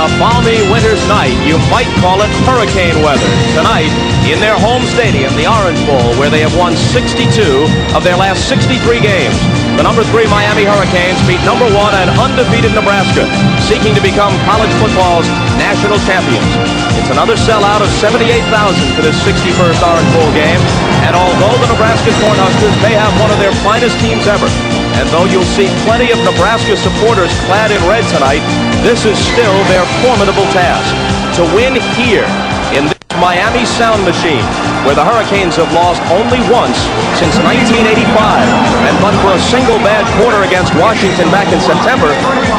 a balmy winter's night. You might call it hurricane weather. Tonight, in their home stadium, the Orange Bowl, where they have won 62 of their last 63 games, the number 3 Miami Hurricanes beat number 1 and undefeated Nebraska, seeking to become college football's national champions. It's another sellout of 78,000 for this 61st Orange Bowl game, and although the Nebraska Cornhuskers may have one of their finest teams ever, and though you'll see plenty of Nebraska supporters clad in red tonight, this is still their formidable task. To win here in this Miami sound machine, where the Hurricanes have lost only once since 1985, and but for a single bad quarter against Washington back in September,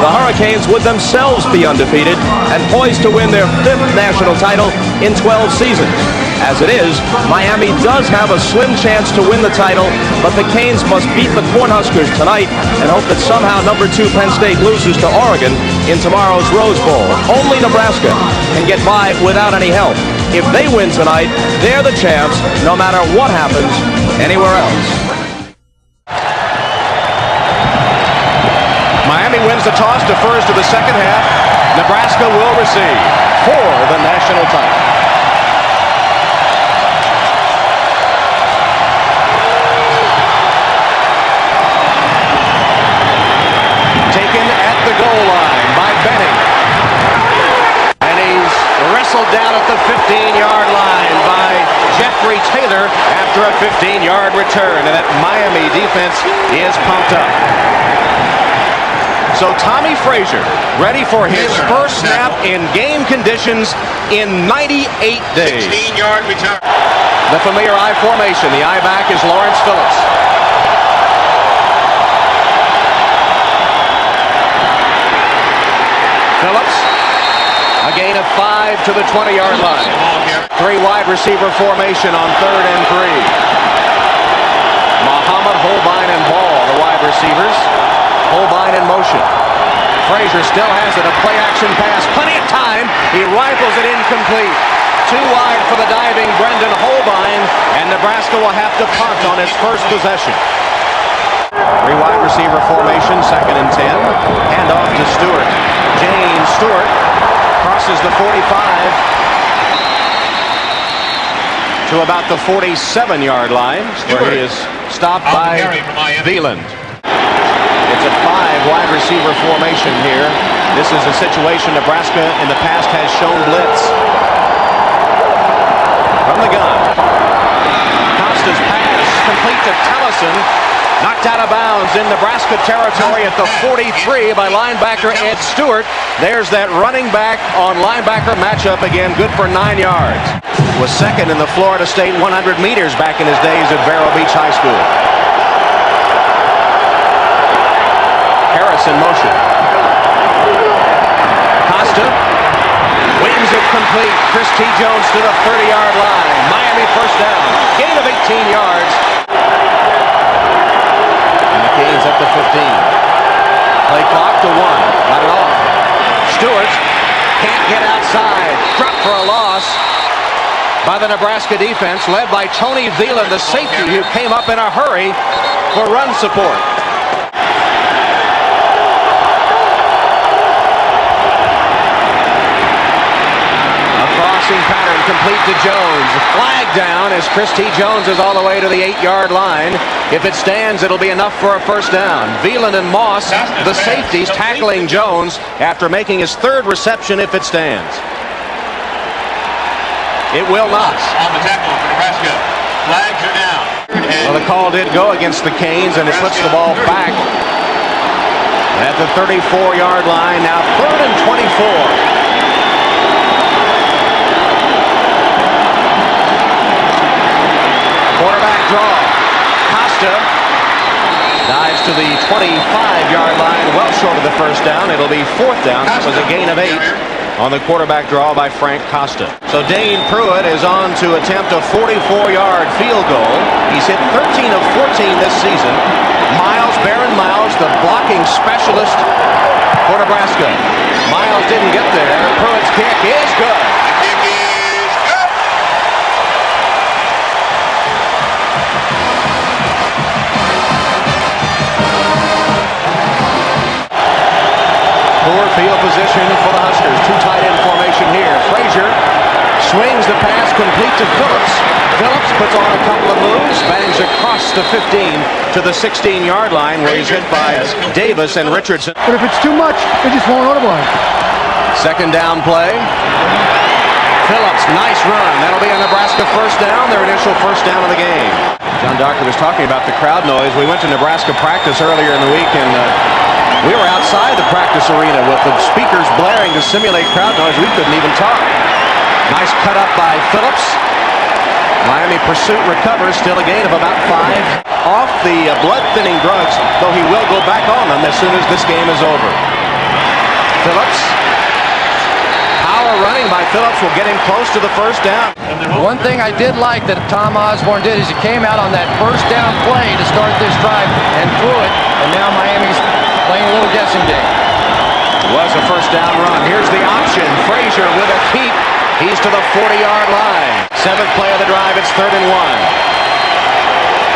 the Hurricanes would themselves be undefeated and poised to win their 5th national title in 12 seasons. As it is, Miami does have a slim chance to win the title, but the Canes must beat the Cornhuskers tonight and hope that somehow number 2 Penn State loses to Oregon in tomorrow's Rose Bowl. Only Nebraska can get by without any help. If they win tonight, they're the champs, no matter what happens anywhere else. Miami wins the toss, defers to the second half. Nebraska will receive for the national title. Taken at the goal line by Benning. And he's wrestled down at the 15-yard line by Jeffrey Taylor after a 15-yard return. And that Miami defense is pumped up. So Tommie Frazier ready for his first snap in game conditions in 98 days. 16-yard return. The familiar I formation. The I back is Lawrence Phillips. Phillips, a gain of 5 to the 20-yard line. 3 wide receiver formation on 3rd and 3. Muhammad, Holbein, and Ball, the wide receivers. Holbein in motion. Frazier still has it, a play-action pass. Plenty of time. He rifles it incomplete. 2 wide for the diving Brendan Holbein, and Nebraska will have to punt on its first possession. 3 wide receiver formation, 2nd and 10. Handoff to Stewart. James Stewart crosses the 45 to about the 47-yard line, where he is stopped by Veland. It's a 5 wide receiver formation here. This is a situation Nebraska in the past has shown blitz. From the gun. Costa's pass complete to Tellison. Knocked out of bounds in Nebraska territory at the 43 by linebacker Ed Stewart. There's that running back on linebacker matchup again, good for 9 yards. Was 2nd in the Florida State 100 meters back in his days at Vero Beach High School. Harris in motion. Costa wings it complete. Chris T. Jones to the 30-yard line. Miami first down. Gain of 18 yards. Canes up to 15. Play clock to 1. Got it off. Stewart can't get outside. Dropped for a loss by the Nebraska defense, led by Tony Veland, the safety, who came up in a hurry for run support. Crossing pattern complete to Jones. Flag down as Chris T. Jones is all the way to the 8-yard line. If it stands, it'll be enough for a first down. Veland and Moss, the safeties, tackling Jones after making his 3rd reception if it stands. It will not. On the tackle for Nebraska. Flags are down. Well, the call did go against the Canes, and it puts the ball back at the 34-yard line. Now 3rd and 24. Quarterback draw. Costa dives to the 25-yard line, well short of the first down. It'll be 4th down. That was a gain of 8 on the quarterback draw by Frank Costa. So Dane Pruitt is on to attempt a 44-yard field goal. He's hit 13 of 14 this season. Baron Miles, the blocking specialist for Nebraska. Miles didn't get there. Pruitt's kick is good. Poor field position for the Huskers. Two tight end formation here. Frazier swings the pass complete to Phillips. Phillips puts on a couple of moves, bangs across the 15 to the 16-yard line where he's hit by Davis and Richardson. But if it's too much, they just won't autoblind. Second down play. Phillips, nice run. That'll be a Nebraska first down, their initial first down of the game. John Doctor was talking about the crowd noise. We went to Nebraska practice earlier in the week, and we were outside the practice arena with the speakers blaring to simulate crowd noise. We couldn't even talk. Nice cut up by Phillips. Miami pursuit recovers, still a gain of about 5. Off the blood-thinning drugs, though he will go back on them as soon as this game is over. Phillips. Power running by Phillips will get him close to the first down. One thing I did like that Tom Osborne did is he came out on that first down play to start this drive and threw it, and now Miami's playing a little guessing game. It was a first down run. Here's the option. Frazier with a keep. He's to the 40-yard line. 7th play of the drive. It's 3rd and 1.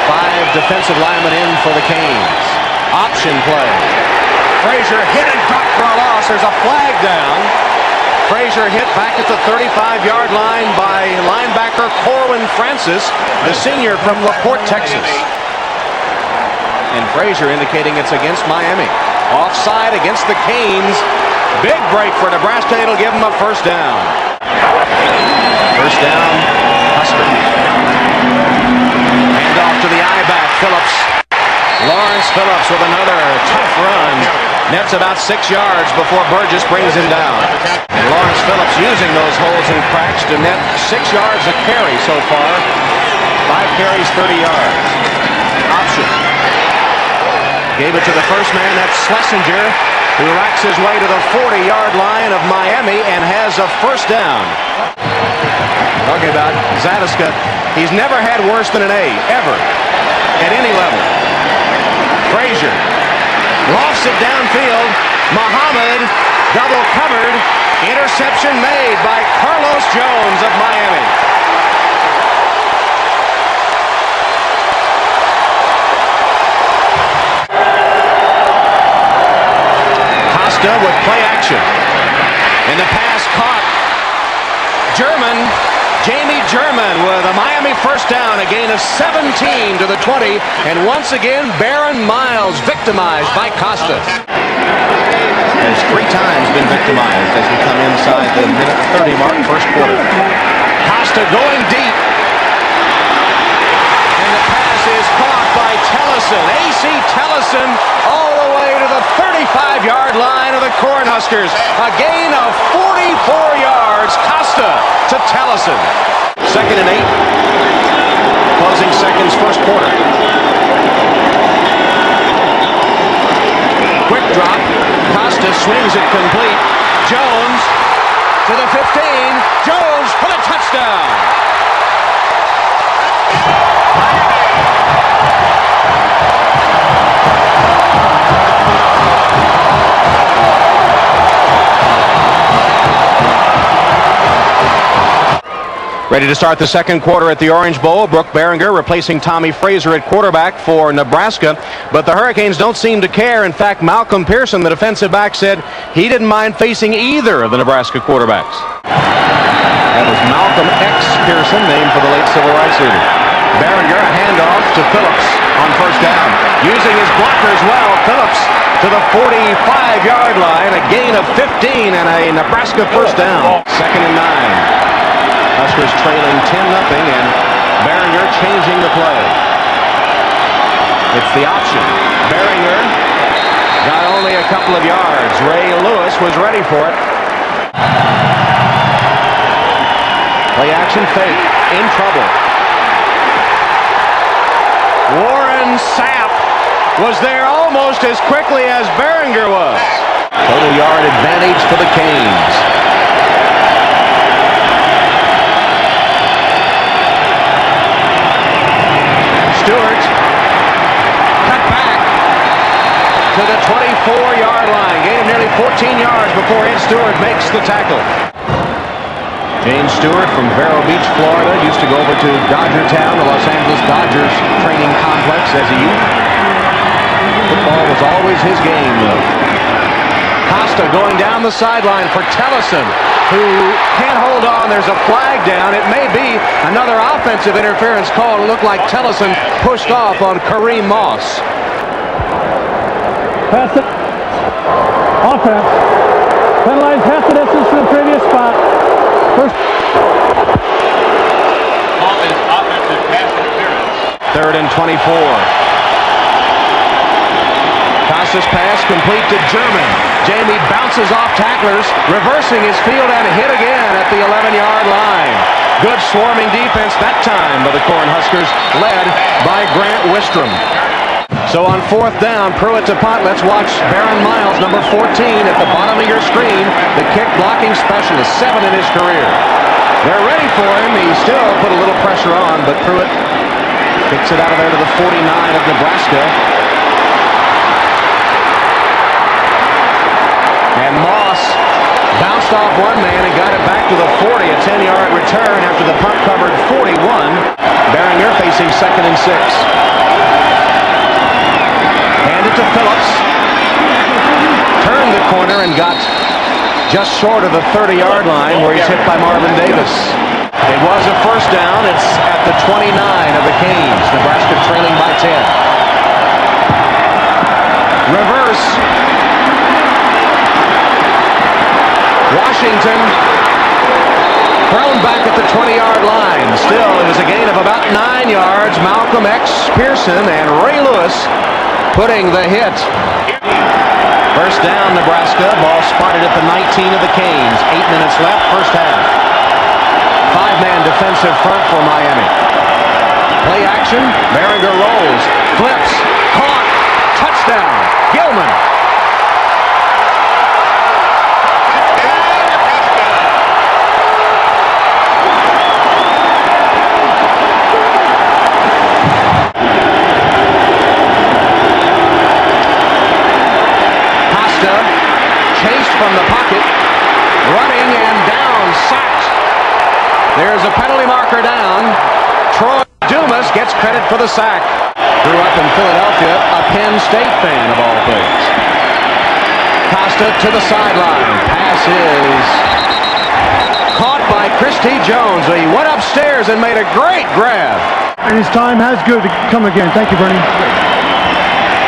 5 defensive linemen in for the Canes. Option play. Frazier hit and dropped for a loss. There's a flag down. Frazier hit back at the 35-yard line by linebacker Corwin Francis, the senior from LaPorte, Texas. And Frazier indicating it's against Miami. Offside against the Canes. Big break for Nebraska. It'll give them a first down. First down, Huskers. Hand off to the I-back, Phillips. Lawrence Phillips with another tough run. Nets about 6 yards before Burgess brings him down. And Lawrence Phillips using those holes and cracks to net 6 yards a carry so far. 5 carries, 30 yards. Option. Gave it to the first man, that's Schlesinger, who racks his way to the 40-yard line of Miami and has a first down. Talking about Zadiska, he's never had worse than an A, ever, at any level. Frazier lofts it downfield. Muhammad double covered. Interception made by Carlos Jones of Miami. Costa with play action. And the pass caught. Jamie German with a Miami first down, a gain of 17 to the 20, and once again Baron Miles victimized by Costa. Has 3 times been victimized as we come inside the minute 30 mark, first quarter. Costa going deep. And the pass is caught by Tellison. A.C. Tellison all the way to the 35-yard line of the Cornhuskers. A gain of 44 yards. Costa to Tellison. 2nd and 8. Closing seconds, first quarter. Quick drop. Costa swings it complete. Jones to the 15. Jones for the touchdown. Ready to start the second quarter at the Orange Bowl. Brooke Behringer replacing Tommie Frazier at quarterback for Nebraska. But the Hurricanes don't seem to care. In fact, Malcolm Pearson, the defensive back, said he didn't mind facing either of the Nebraska quarterbacks. That was Malcolm X. Pearson, named for the late civil rights leader. Behringer, a handoff to Phillips on first down. Using his blockers well, Phillips to the 45-yard line. A gain of 15 and a Nebraska first down. 2nd and 9. Huskers trailing 10-0, and Behringer changing the play. It's the option. Behringer got only a couple of yards. Ray Lewis was ready for it. Play action fake. In trouble. Warren Sapp was there almost as quickly as Behringer was. Total yard advantage for the Canes. Stewart cut back to the 24-yard line. Gain of nearly 14 yards before Ed Stewart makes the tackle. James Stewart from Vero Beach, Florida, used to go over to Dodger Town, the Los Angeles Dodgers training complex as a youth. Football was always his game, though. Costa going down the sideline for Tellison, who can't hold on. There's a flag down. It may be another offensive interference call. It looked like Tellison pushed off on Kareem Moss. Pass it. Offense. Penalized half the distance from the previous spot. First. Offensive pass interference. 3rd and 24. Costa's pass complete to German. Jamie bounces off tacklers, reversing his field and hit again at the 11-yard line. Good swarming defense that time by the Cornhuskers, led by Grant Wistrom. So on 4th down, Pruitt to punt. Let's watch Baron Miles, number 14, at the bottom of your screen. The kick blocking specialist, 7 in his career. They're ready for him. He still put a little pressure on, but Pruitt kicks it out of there to the 49 of Nebraska. And Moss bounced off one man and got it back to the 40. A 10-yard return after the punt covered 41. Behringer facing 2nd and 6. Handed to Phillips. Turned the corner and got just short of the 30-yard line where he's hit by Marvin Davis. It was a first down. It's at the 29 of the Canes. Nebraska trailing by 10. Reverse. Washington thrown back at the 20-yard line. Still, it was a gain of about 9 yards. Malcolm X, Pearson, and Ray Lewis putting the hit. First down, Nebraska. Ball spotted at the 19 of the Canes. 8 minutes left, first half. 5-man defensive front for Miami. Play action. Behringer rolls, flips, caught, touchdown. Gilman. Chased from the pocket, running and down, sacked. There's a penalty marker down. Troy Dumas gets credit for the sack. Grew up in Philadelphia, a Penn State fan of all things. Costa to the sideline. Pass is caught by Christy Jones. He went upstairs and made a great grab. And his time has good to come again. Thank you, Bernie.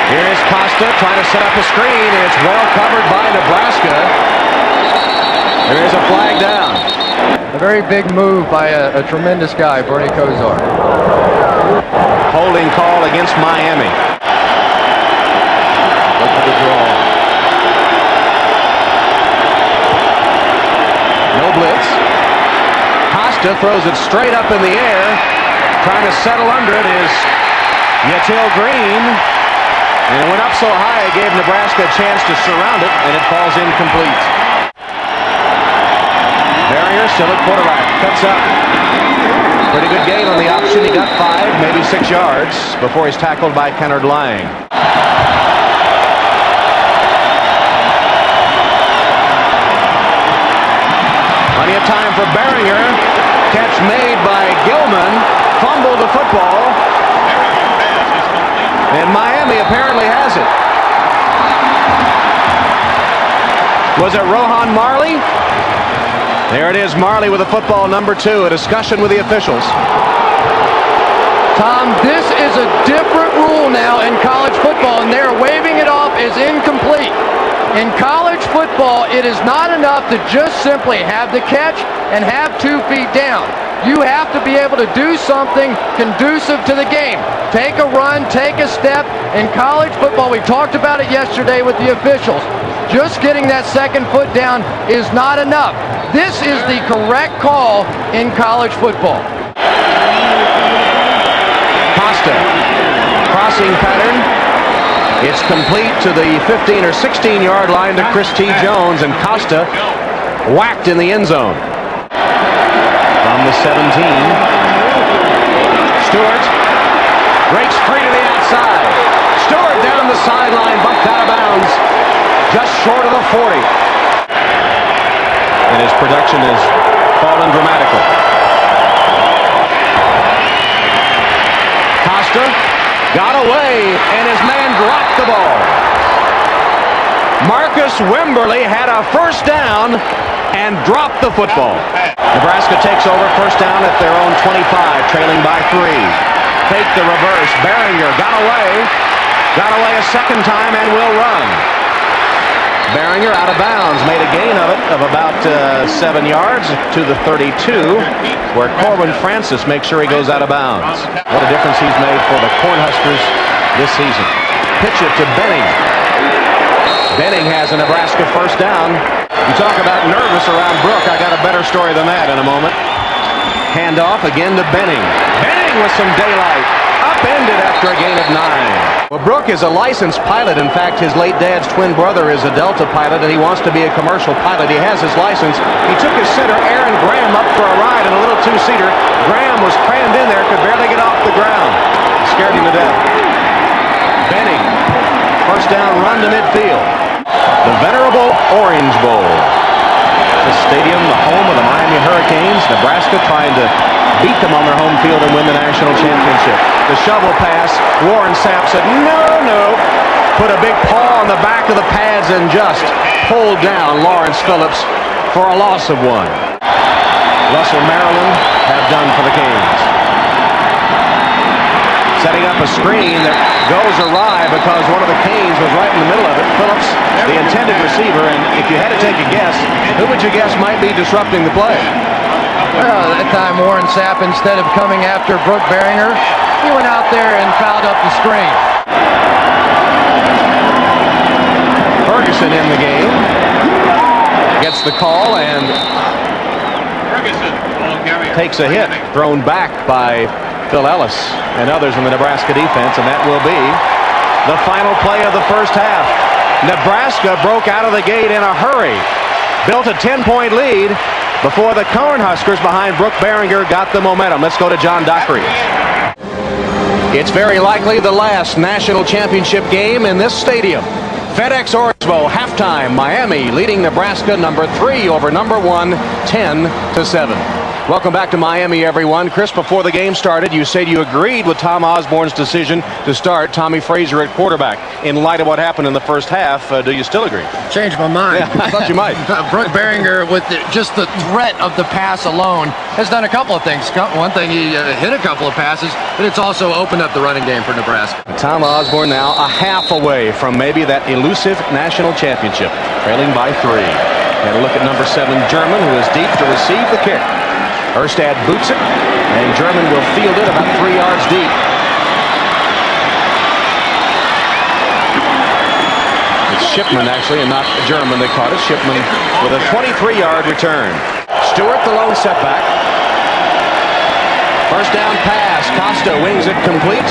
Here is Costa trying to set up a screen, and it's well covered by Nebraska. There is a flag down. A very big move by a tremendous guy, Bernie Kosar. Holding call against Miami. Look for the draw. No blitz. Costa throws it straight up in the air. Trying to settle under it is Yatil Green. And it went up so high it gave Nebraska a chance to surround it, and it falls incomplete. Barrier still at quarterback. Cuts up. Pretty good gain on the option. He got 5, maybe 6 yards before he's tackled by Kennard Lang. Plenty of time for Barrier. Catch made by Gilman. Fumbled the football. And Miami apparently has it. Was it Rohan Marley? There it is, Marley with the football, number 2. A discussion with the officials. Tom, this is a different rule now in college football, and they're waving it off as incomplete. In college football, it is not enough to just simply have the catch and have 2 feet down. You have to be able to do something conducive to the game. Take a run, take a step. In college football, we talked about it yesterday with the officials. Just getting that 2nd foot down is not enough. This is the correct call in college football. Costa, crossing pattern. It's complete to the 15 or 16-yard line to Chris T. Jones, and Costa whacked in the end zone. From the 17. Stewart breaks free to the outside. Stewart down the sideline, bumped out of bounds, just short of the 40. And his production has fallen dramatically. Costa got away, and his man dropped the ball. Marcus Chris Wimberly had a first down and dropped the football. Nebraska takes over first down at their own 25, trailing by 3. Fake the reverse. Behringer got away a second time and will run. Behringer out of bounds, made a gain of it of about 7 yards to the 32, where Corbin Francis makes sure he goes out of bounds. What a difference he's made for the Cornhuskers this season. Pitch it to Benning. Benning has a Nebraska first down. You talk about nervous around Brook. I got a better story than that in a moment. Handoff again to Benning. Benning with some daylight. Upended after a gain of 9. Well, Brook is a licensed pilot. In fact, his late dad's twin brother is a Delta pilot, and he wants to be a commercial pilot. He has his license. He took his center, Aaron Graham, up for a ride in a little two-seater. Graham was crammed in there, could barely get off the ground. Scared him to death. Benning, first down run to midfield. The venerable Orange Bowl. The stadium, the home of the Miami Hurricanes. Nebraska trying to beat them on their home field and win the national championship. The shovel pass. Warren Sapp said, no. Put a big paw on the back of the pads and just pulled down Lawrence Phillips for a loss of 1. Russell, Maryland have done for the Canes. Setting up a screen that goes awry because one of the Canes was right in the middle of it. Phillips, the intended receiver, and if you had to take a guess, who would you guess might be disrupting the play? Well, that time Warren Sapp, instead of coming after Brook Behringer, he went out there and fouled up the screen. Ferguson in the game. Gets the call and takes a hit thrown back by Phil Ellis and others in the Nebraska defense, and that will be the final play of the first half. Nebraska broke out of the gate in a hurry, built a 10-point lead before the Cornhuskers behind Brook Behringer got the momentum. Let's go to John Dockery. It's very likely the last national championship game in this stadium. FedEx Orange Bowl halftime. Miami leading Nebraska number 3 over number 1, 10-7. Welcome back to Miami, everyone. Chris, before the game started, you said you agreed with Tom Osborne's decision to start Tommie Frazier at quarterback. In light of what happened in the first half, do you still agree? Changed my mind. Yeah, I thought you might. Brook Behringer, with just the threat of the pass alone, has done a couple of things. One thing, he hit a couple of passes, but it's also opened up the running game for Nebraska. Tom Osborne now a half away from maybe that elusive national championship, trailing by 3. And a look at number 7, German, who is deep to receive the kick. Erstad boots it, and German will field it about 3 yards deep. It's Shipman, actually, and not German. They caught it. Shipman with a 23-yard return. Stewart, the lone setback. First down pass. Costa wings it complete.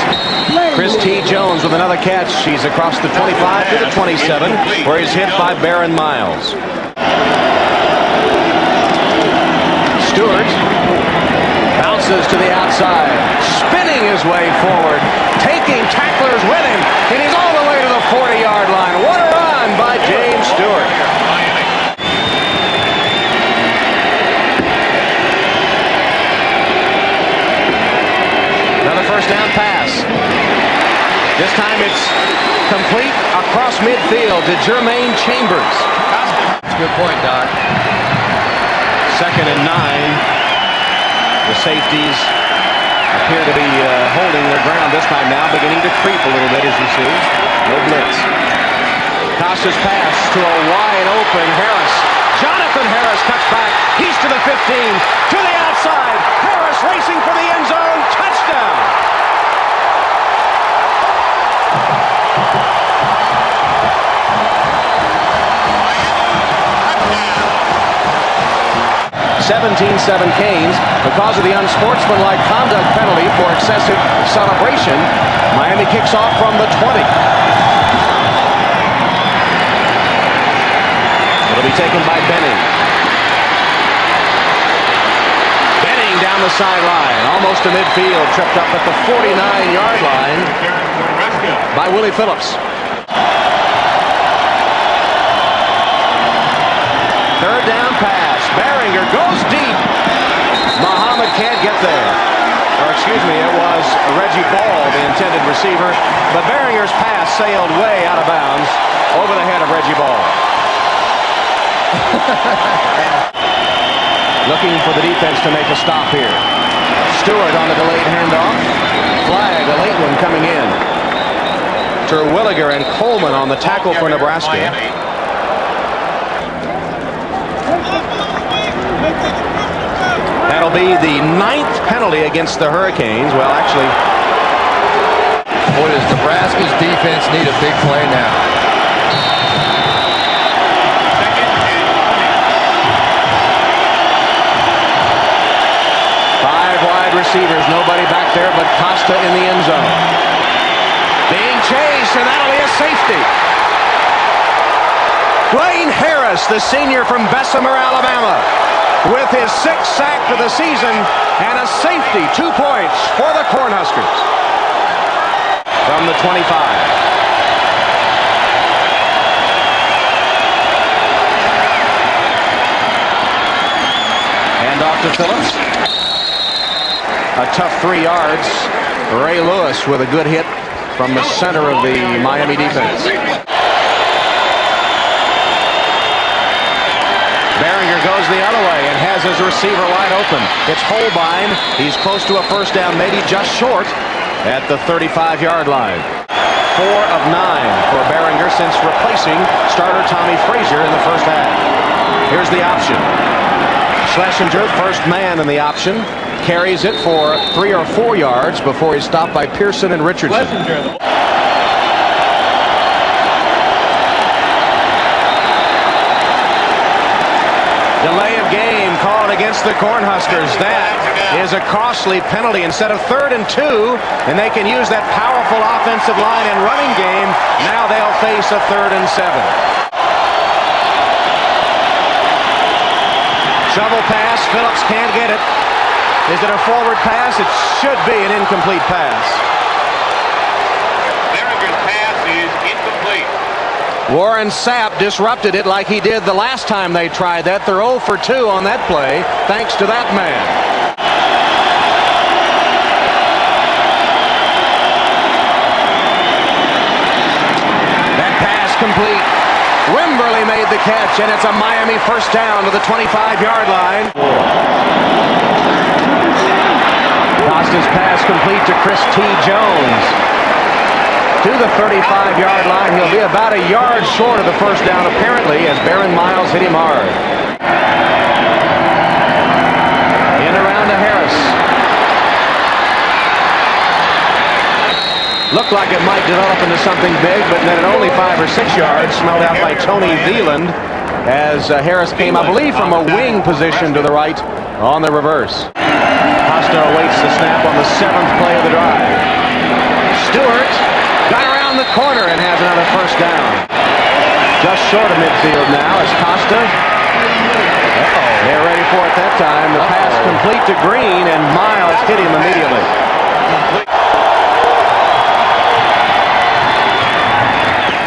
Chris T. Jones with another catch. He's across the 25 to the 27, where he's hit by Baron Miles. Stewart bounces to the outside, spinning his way forward, taking tacklers with him, and he's all the way to the 40-yard line. What a run by James Stewart. Another first down pass. This time it's complete across midfield to Jermaine Chambers. That's a good point, Doc. 2nd and 9. The safeties appear to be holding their ground this time now, beginning to creep a little bit, as you see. No blitz. Costa's pass to a wide open Harris. Jonathan Harris cuts back. He's to the 15, to the outside. Harris racing for the end zone. Touchdown. (17-7) Canes. Because of the unsportsmanlike conduct penalty for excessive celebration, Miami kicks off from the 20. It'll be taken by Benning. Benning down the sideline, almost to midfield, tripped up at the 49-yard line by Willie Phillips. Third down pass. Behringer goes deep. Muhammad can't get there. Or excuse me, it was Reggie Ball, the intended receiver. But Behringer's pass sailed way out of bounds over the head of Reggie Ball. Looking for the defense to make a stop here. Stewart on the delayed handoff. Flag, a late one coming in. Terwilliger and Coleman on the tackle for Nebraska. That'll be the 9th penalty against the Hurricanes. Well, actually, boy, does Nebraska's defense need a big play now. Five wide receivers, nobody back there but Costa in the end zone. Being chased, and that'll be a safety. Dwayne Harris, the senior from Bessemer, Alabama, with his 6th sack for the season and a safety, 2 points for the Cornhuskers. From the 25. Hand off to Phillips. A tough 3 yards. Ray Lewis with a good hit from the center of the Miami defense. Behringer goes the other way and has his receiver wide open. It's Holbein. He's close to a first down, maybe just short at the 35-yard line. 4 of 9 for Behringer since replacing starter Tommie Frazier in the first half. Here's the option. Schlesinger, first man in the option, carries it for 3 or 4 yards before he's stopped by Pearson and Richardson. Delay of game called against the Cornhuskers. That is a costly penalty. Instead of 3rd and 2, and they can use that powerful offensive line and running game, now they'll face a 3rd and 7. Shovel pass, Phillips can't get it. Is it a forward pass? It should be an incomplete pass. Behringer's pass is incomplete. Warren Sapp disrupted it like he did the last time they tried that. They're 0 for 2 on that play, thanks to that man. That pass complete. Wimberly made the catch, and it's a Miami first down to the 25-yard line. Costa's pass complete to Chris T. Jones. To the 35-yard line. He'll be about a yard short of the first down, apparently, as Baron Miles hit him hard. In around to Harris. Looked like it might develop into something big, but then at only 5 or 6 yards, smelled out by Tony Veland as Harris came, I believe, from a wing position to the right on the reverse. Costa awaits the snap on the 7th play of the drive. Stewart got around the corner and has another first down. Just short of midfield now is Costa. They're ready for it that time. The pass complete to Green, and Miles hit him immediately.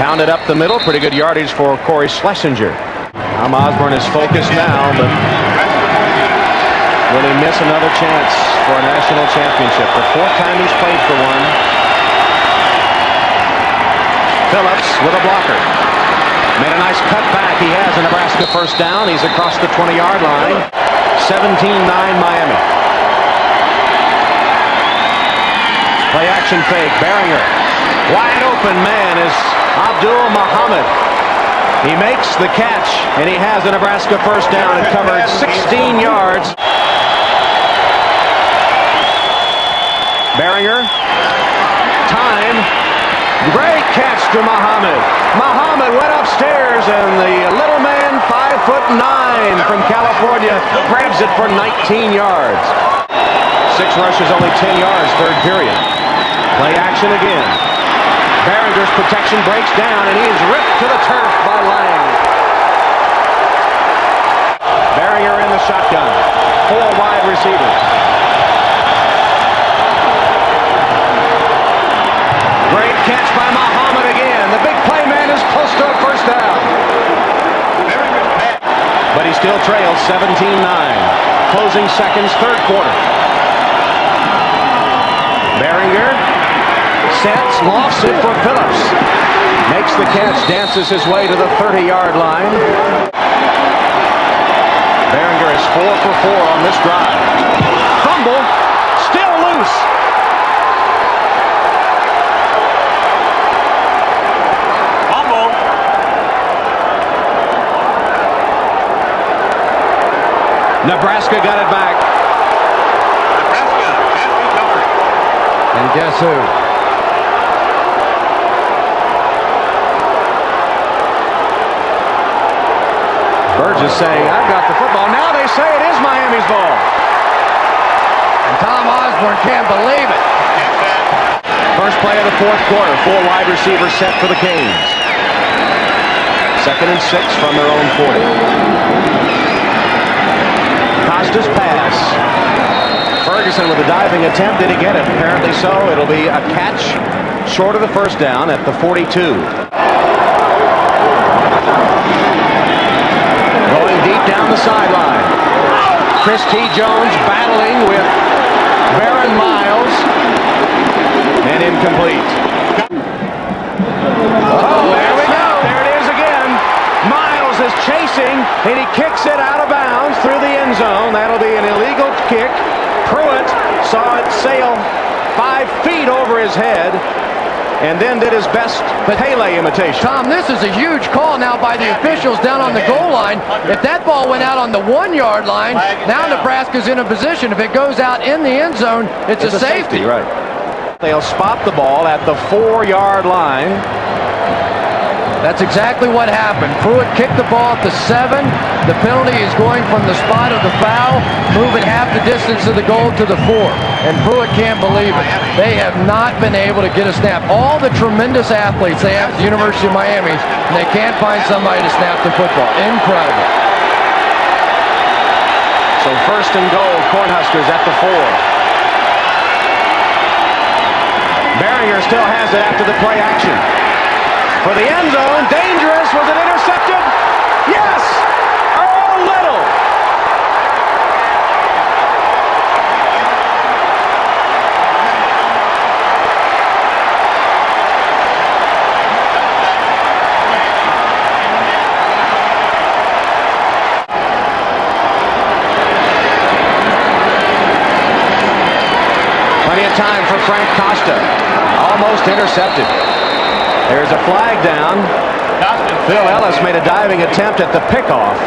Pounded up the middle. Pretty good yardage for Corey Schlesinger. Osborne is focused now, but will he miss another chance for a national championship? The 4th time he's played for one. Phillips with a blocker. Made a nice cut back. He has a Nebraska first down. He's across the 20-yard line. 17-9 Miami. Play action fake. Behringer. Wide open man is Abdul Muhammad. He makes the catch, and he has a Nebraska first down and covered 16 yards. Behringer. Time. Great catch to Muhammad. Muhammad went upstairs, and the little man, 5'9" from California, grabs it for 19 yards. 6 rushes, only 10 yards, 3rd period. Play action again. Behringer's protection breaks down, and he is ripped to the turf by Lang. Behringer in the shotgun. 4 wide receivers. Great catch by Muhammad again. The big play man is close to a first down. But he still trails 17-9. Closing seconds, 3rd quarter. Behringer sets, lofts it for Phillips. Makes the catch, dances his way to the 30-yard line. Behringer is 4 for 4 on this drive. Fumble, still loose. Fumble. Nebraska got it back. Nebraska has recovered. And guess who? Burgess saying, I've got the football. Now they say it is Miami's ball. And Tom Osborne can't believe it. First play of the fourth quarter. 4 wide receivers set for the Canes. 2nd and 6 from their own 40. Costa's pass. Ferguson with a diving attempt. Did he get it? Apparently so. It'll be a catch short of the first down at the 42. Going deep down the sideline. Chris T. Jones battling with Baron Miles. And incomplete. Oh, there we go. There it is again. Miles is chasing, and he kicks it out of bounds through the end zone. That'll be an illegal kick. Pruitt saw it sail 5 feet over his head and then did his best Pele imitation. Tom, this is a huge call now by the officials down on the goal line. If that ball went out on the 1-yard line, now Nebraska's in a position. If it goes out in the end zone, it's a safety. Right. They'll spot the ball at the 4-yard line. That's exactly what happened. Pruitt kicked the ball at the 7. The penalty is going from the spot of the foul, moving half the distance of the goal to the 4. And Pruitt can't believe it. They have not been able to get a snap. All the tremendous athletes they have at the University of Miami, and they can't find somebody to snap the football. Incredible. So 1st and goal, Cornhuskers at the 4. Behringer still has it after the play action. For the end zone, dangerous. Was it intercepted? Yes! Earl Little. Plenty of time for Frank Costa. Almost intercepted. There's a flag down. Phil Ellis made a diving attempt at the pickoff.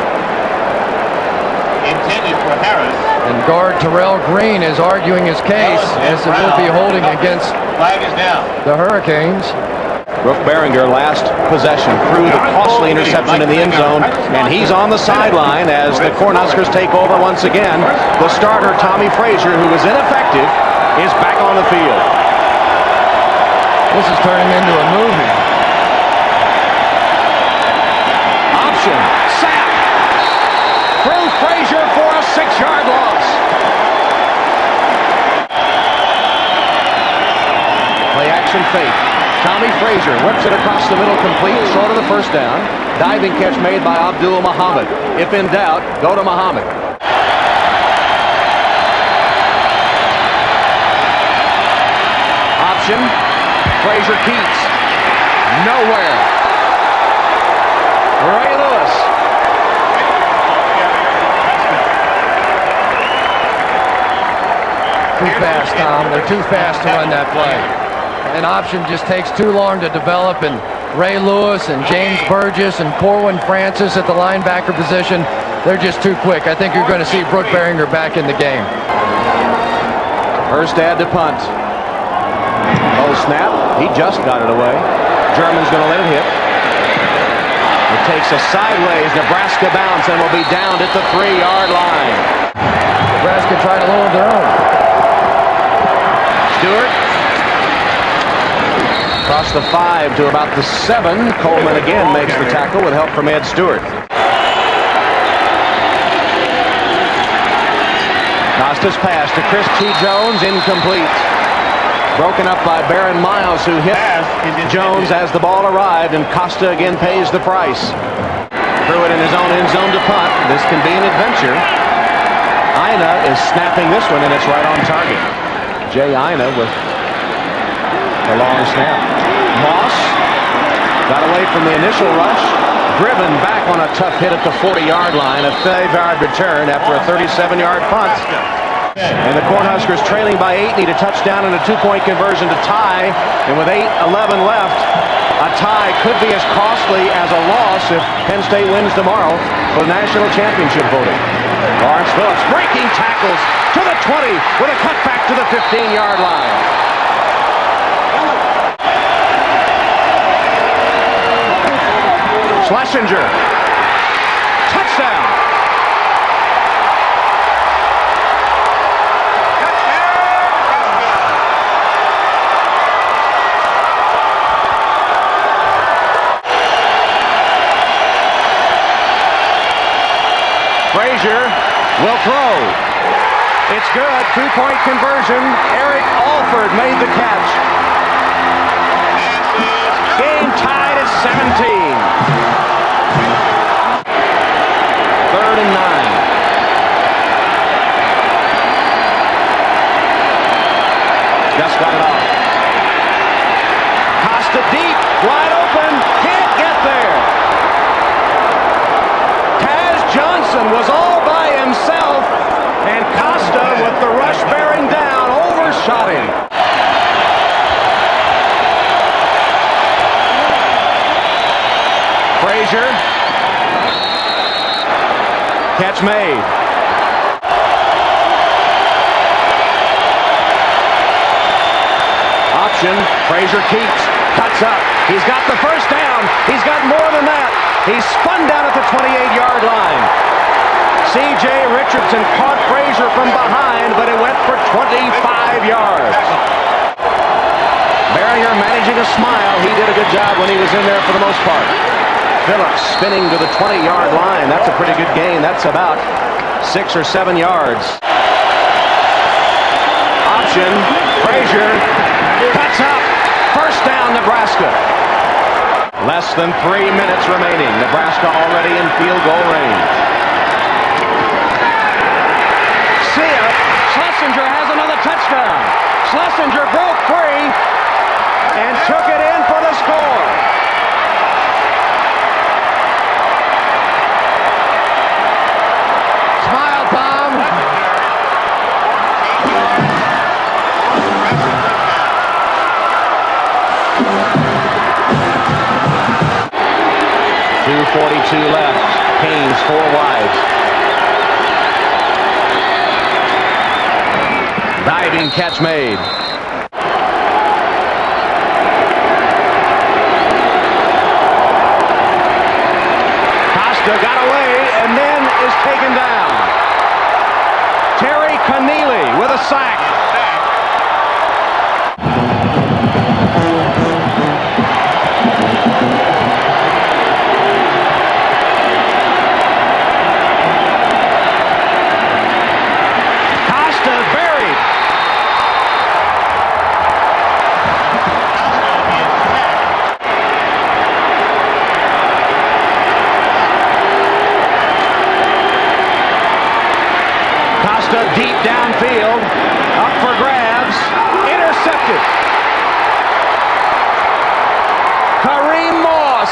Intended for Harris. And guard Terrell Green is arguing his case as it will be holding against Flag is down. the Hurricanes. Brooke Behringer last possession threw the costly interception in the end zone, and he's on the sideline as the Cornhuskers take over once again. The starter, Tommie Frazier, who was ineffective, is back on the field. This is turning into a movie. Option, sack. Through Frazier for a 6-yard loss. Play action fake. Tommie Frazier whips it across the middle, complete, short of the first down. Diving catch made by Abdul Muhammad. If in doubt, go to Muhammad. Option. Frazier keeps. Nowhere. Ray Lewis. Too fast, Tom. They're too fast to run that play. An option just takes too long to develop, and Ray Lewis and James Burgess and Corwin Francis at the linebacker position, they're just too quick. I think you're going to see Brooke Behringer back in the game. Erstad to punt. Oh, snap. He just got it away. German's going to let it hit. It takes a sideways Nebraska bounce and will be downed at the 3-yard line. Nebraska tried to hold their own. Stewart. Across the 5 to about the 7. Coleman again makes the tackle with help from Ed Stewart. Costa's pass to Chris T. Jones, incomplete. Broken up by Baron Miles, who hit Jones as the ball arrived, and Costa again pays the price. Pruitt in his own end zone to punt. This can be an adventure. Ina is snapping this one, and it's right on target. Jay Ina with a long snap. Moss got away from the initial rush. driven back on a tough hit at the 40-yard line. A 5-yard return after a 37-yard punt. And the Cornhuskers trailing by 8 need a touchdown and a 2-point conversion to tie. And with 8:11 left, a tie could be as costly as a loss if Penn State wins tomorrow for the national championship voting. Lawrence Phillips breaking tackles to the 20 with a cutback to the 15-yard line. Schlesinger. Touchdown. Frazier will throw. It's good. 2-point conversion. Eric Alford made the catch. Game tied at 17. 3rd and 9. Just got it off. Costa deep, wide open, can't get there. Johnson was all by himself, and Costa, with the rush bearing down, overshot him. Frazier. Catch made. Option. Frazier keeps. Cuts up. He's got the first down. He's got more than that. He spun down at the 28-yard line. C.J. Richardson caught Frazier from behind, but it went for 25 yards. Barrier managing a smile. He did a good job when he was in there for the most part. Phillips spinning to the 20-yard line. That's a pretty good gain. That's about 6 or 7 yards. Option. Frazier cuts up. First down, Nebraska. Less than 3 minutes remaining. Nebraska already in field goal range. Schlesinger has another touchdown. Schlesinger broke free and took it in for the score. Smile, Tom. .242 left. Haynes 4 wide. Diving catch made. Costa got away and then is taken down. Terry Connealy with a sack. Deep downfield, up for grabs, intercepted. Kareem Moss.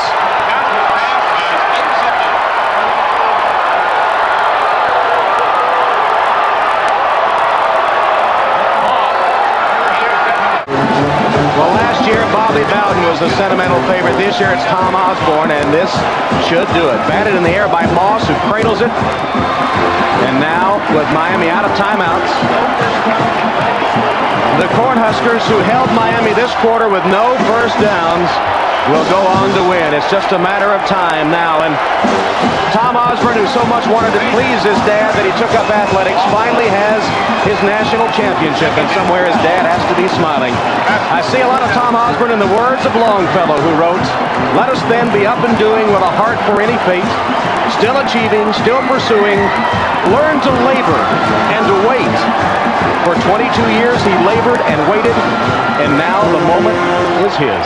Well, last year Bobby Bowden was the sentimental favorite. This year it's Tom Osborne, and this should do it. Batted in the air by Moss, who cradles it. And now, with Miami out of timeouts, the Cornhuskers, who held Miami this quarter with no first downs, will go on to win. It's just a matter of time now. And Tom Osborne, who so much wanted to please his dad that he took up athletics, finally has his national championship, and somewhere his dad has to be smiling. I see a lot of Tom Osborne in the words of Longfellow, who wrote, "Let us then be up and doing with a heart for any fate, still achieving, still pursuing, learn to labor and to wait." For 22 years he labored and waited, and now the moment is his.